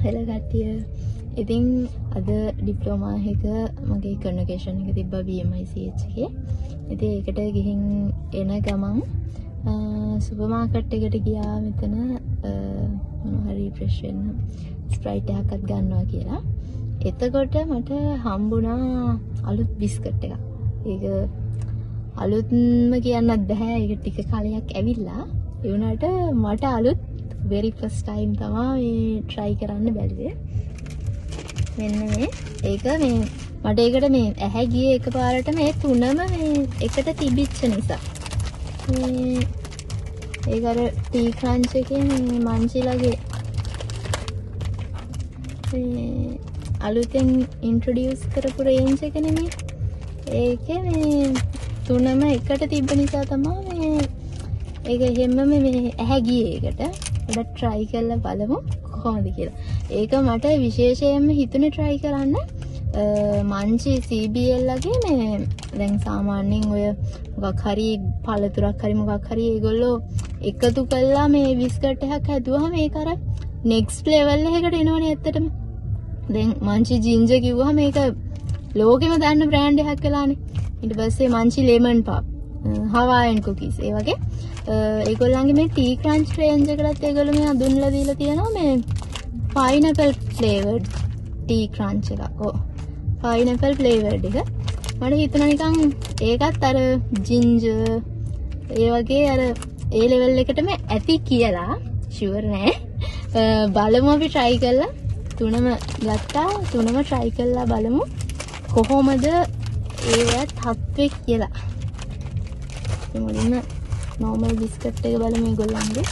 hello කට්ටිය. ඉතින් අද ඩිප්ලෝමා එක මගේ කන්වොකේෂන් එක තිබ්බා BMICH එකේ. ඉතින් ඒකට ගිහින් එන ගමන් සුපර් මාකට් එකට ගියා මෙතන මොනවා හරි රිෆ්‍රෙෂ් වෙන්න ස්ප්‍රයිට් එකක්වත් ගන්නවා කියලා. එතකොට මට හම්බුණා අලුත් බිස්කට් එකක්. ඒක අලුත්ම කියන්නත් බෑ. ඒක ටික කාලයක් ඇවිල්ලා. ඒ වුණාට මට අලුත් very first time තමයි try කරන්න බැලුවේ. මෙන්න මේ ඒක මේ මට ඒකට මේ ඇහැ ගියේ එකපාරට මේ තුනම මේ එකට තිබිච්ච නිසා. මේ ඒක අර ටී ක්‍රන්ච් එකේ මේ මංචිලාගේ මේ අලුතෙන් ඉන්ට්‍රොඩියුස් කරපු රේන්ජ් එක නෙමෙයි. ඒකේ මේ තුනම එකට තිබ්බ නිසා තමයි මේ ඒක හැමම මේ ඇහැ ගියේ ඒකට. පොඩ්ඩක් try කරලා බලමු කොහොමද කියලා. ඒක මට විශේෂයෙන්ම හිතුනේ try කරන්න මංචි CBL ලගේ මේ දැන් සාමාන්‍යයෙන් ඔය මොකක් හරි පළතුරක් හරි මොකක් හරි ඒගොල්ලෝ එකතු කළා මේ බිස්කට් එකක් හැදුවාම ඒක අර next level එකකට එනවනේ ඇත්තටම. දැන් මංචි ජින්ජර් කිව්වහම මේක ලෝකෙම දන්න බ්‍රෑන්ඩ් එකක් වෙලානේ. ඊට පස්සේ මංචි ලෙමන් පප් හවායන් කුකීස් ඒ වගේ ඒගොල්ලන්ගේ මේ ටී ක්‍රන්ච් රේන්ජ් එකකට ඒගොල්ලෝ මේ හඳුන්වලා දීලා තියෙනවා මේ පයිනැපල් ෆ්ලේවර්ඩ් ටී ක්‍රන්ච් එකක්. ඔව් පයිනැපල් ෆ්ලේවර්ඩ් එක. මට හිතුණා නිකන් ඒකත් අර ජින්ජර් ඒ වගේ අර ඒ ලෙවල් එකටම ඇති කියලා ෂුවර් නෑ. බලමු අපි try කරලා තුනම ගත්තා. තුනම try කරලා බලමු කොහොමද ඒවත් හත්වෙ කියලා. මුලින්ම normal biscuit එක බලමු මේගොල්ලන්ගේ.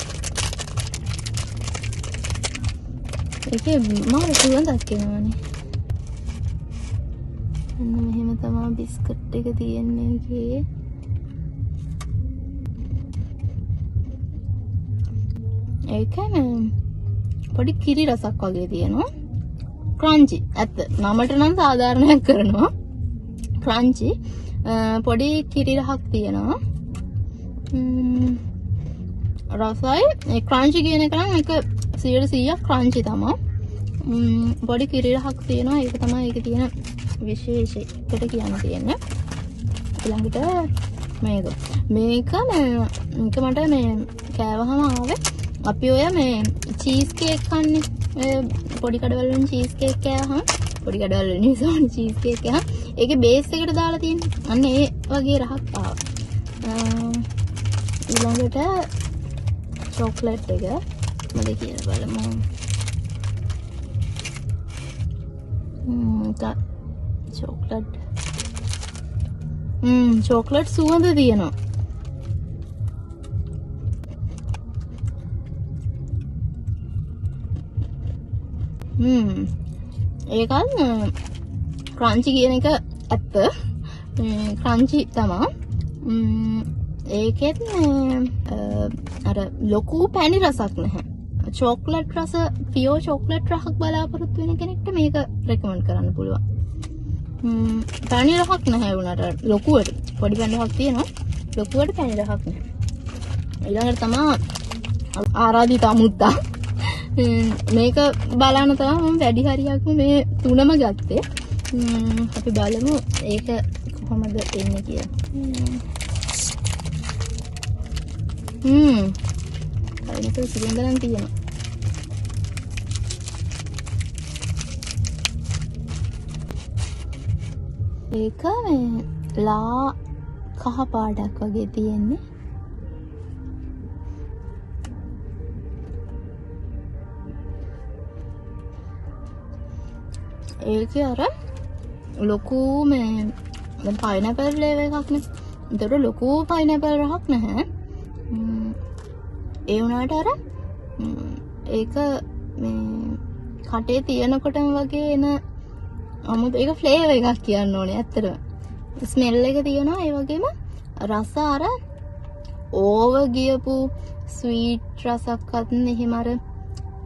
ඒකේ මාර සුවඳක් එනවනේ. අන්න මෙහෙම තමයි බිස්කට් එක තියෙන්නේ ඒකේ. ඒකම පොඩි කිරි රසක් වගේ තියෙනවා. ක්‍රන්චි. ඇත්ත. නමට නම් සාධාරණයක් කරනවා. ක්‍රන්චි. පොඩි කිරි රහක් තියෙනවා. රසයි ක්‍රන්චි කියන එක නම් ඒක 100% ක්‍රන්චි තමයි. පොඩි කිරි රහක් තියෙනවා. ඒක තමයි ඒකේ තියෙන විශේෂයකට කියන්න තියෙන්නේ. ඊළඟට මේක මට මේ කෑවහම ආවේ අපි ඔය මේ චීස් කේක් කන්නේ. ඔය පොඩි කඩවල වලින් චීස් කේක් කෑවහම පොඩි කඩවල වලින් සෝනි චීස් කේක් කෑවහම ඒකේ බේස් එකට දාලා තියෙන්නේ. අන්න ඒ වගේ රහක් ආවා. ඊළඟට චොක්ලට් එක මොකද කියලා බලමු. චොක්ලට් චොක්ලට් සුවඳ තියෙනවා. ඒකත් ක්‍රන්චි කියන එක ඇත්ත. ක්‍රන්චි තමයි. ඒකෙත් අර ලොකු පැණි රසක් නැහැ. චොක්ලට් රස පියෝ චොක්ලට් රසක් බලාපොරොත්තු වෙන කෙනෙක්ට මේක රෙකමන්ඩ් කරන්න පුළුවන්. පැණි රසක් නැහැ වුණාට ලොකුවට. පොඩි පැණි රසක් තියෙනවා. ලොකුවට පැණි රසක් නැහැ. ඊළඟට තමයි ආරාධිතා මුත්තා. මේක බලන්න තමයි මම වැඩි හරියක්ම මේ තුනම ගත්තේ. අපි බලමු ඒක කොහොමද එන්නේ කියලා. පයිනැපල් සුගඳ නම් තියෙනවා. ඒක මේ ලා කහ පාටක් වගේ තියෙන්නේ. ඒකේ අර ලොකු මේ දැන් පයිනැපල් ෆ්ලේවර් එකක් නේ. ඒතර ලොකු පයිනැපල් රහක් නැහැ. ඒ වුණාට අර ඒක මේ කටේ තියනකොටම වගේ එන අමුතු ඒක ෆ්ලේවර් එකක් කියන්න ඕනේ ඇත්තටම. ස්මෙල් එක තියෙනවා. ඒ වගේම රස අර ඕවර් ගියපු ස්වීට් රසක්වත් එහෙම අර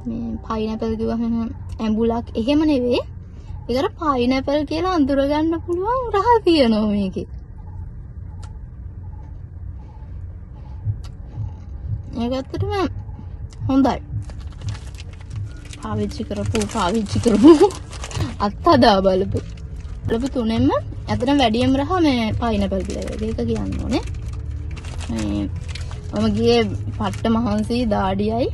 මේ පයිනැපල් කිව්වම ඇඹුලක් එහෙම නෙවෙයි. ඒකට පයිනැපල් කියලා අඳුර ගන්න පුළුවන් රහ තියෙනවා මේකේ. ඒක ඇත්තටම හොඳයි. පාවිච්චි කරපු අත්හදා බලපු තුනෙන්ම ඇත්තටම වැඩියම රහ මේ පයිනැපල් ෆ්ලේවර් එක කියන්න ඕනේ. මම ගියේ පට්ට මහන්සි දාඩියයි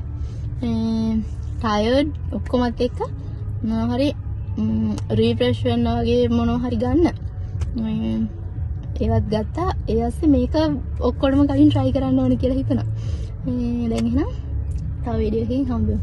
ටයර්ඩ් ඔක්කොමත් එක්ක මොනවා හරි රීෆ්‍රෙෂ් වෙන්න වගේ මොනවා හරි ගන්න. ඒවත් ගත්තා. ඒ ඇස්සේ මේක ඔක්කොටම කලින් try කරන්න ඕනේ කියලා හිතනවා. දැන් එහෙනම් තව වීඩියෝ එකකින් හම්බෙමු.